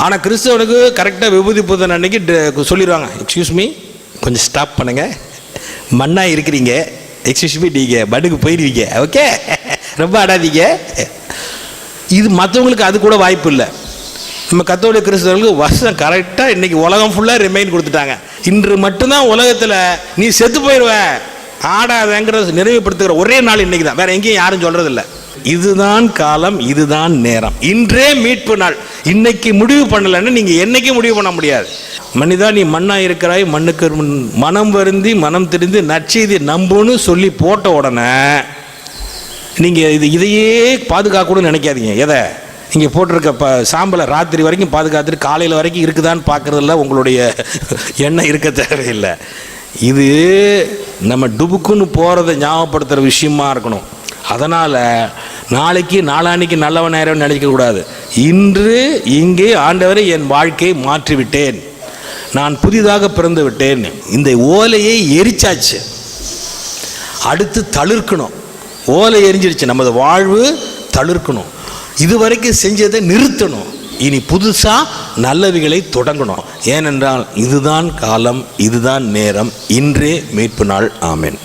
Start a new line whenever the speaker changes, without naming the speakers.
ஆனால் கிறிஸ்தவனுக்கு கரெக்டாக விபூதி புதன் அன்னைக்கு சொல்லிடுவாங்க, எக்ஸ்கியூஸ் மீ கொஞ்சம் ஸ்டாப் பண்ணுங்க, மண்ணா இருக்கிறீங்க, எக்ஸ்கியூஸ் மீ நீங்கள் படுக்கு போயிடுவீங்க, ஓகே ரொம்ப ஆடாதீங்க. இது மற்றவங்களுக்கு அது கூட வாய்ப்பு இல்லை. நம்ம கத்தோலிக்க கிறிஸ்தவர்களுக்கு வருஷம் கரெக்டாக இன்னைக்கு உலகம் ஃபுல்லாக ரிமைண்ட் கொடுத்துட்டாங்க. இன்று மட்டும்தான் உலகத்தில் நீ செத்து போயிடுவ ஆடாதங்கிறத நிறைவுபடுத்துகிற ஒரே நாள் இன்னைக்கு தான், வேற எங்கேயும் யாரும் சொல்றதில்லை. இதுதான் காலம், இதுதான் நேரம், இன்றே மீட்பு நாள். இன்னைக்கு முடிவு பண்ணலன்னு நீங்க என்னைக்கு முடிவு பண்ண முடியாது. மனிதா நீ மண்ணா இருக்கிறாய், மண்ணுக்கு மனம் வருந்தி மனம் தெரிந்து நற்செய்தி நம்புன்னு சொல்லி போட்ட உடனே நீங்க இதையே பாதுகாக்கணும்னு நினைக்காதீங்க. எதை இங்கே போட்டிருக்க சாம்பலை ராத்திரி வரைக்கும் பாதுகாத்துட்டு காலையில் வரைக்கும் இருக்குதான்னு பார்க்குறதில்ல, உங்களுடைய எண்ணம் இருக்க தேவையில்லை. இது நம்ம டுபுக்குன்னு போகிறத ஞாபகப்படுத்துகிற விஷயமா இருக்கணும். அதனால் நாளைக்கு நாளான்னைக்கு நல்லவன் நேரம் நினைக்கக்கூடாது. இன்று இங்கே ஆண்டவரை என் வாழ்க்கையை மாற்றிவிட்டேன், நான் புதிதாக பிறந்து விட்டேன். இந்த ஓலையை எரிச்சாச்சு, அடுத்து தளிர்க்கணும். ஓலை எரிஞ்சிருச்சு, நமது வாழ்வு தளிர்க்கணும். இதுவரைக்கும் செஞ்சதை நிறுத்தணும், இனி புதுசா நல்லவைகளை தொடங்கணும். ஏனென்றால் இதுதான் காலம், இதுதான் நேரம், இன்றே மீட்பு நாள். ஆமென்.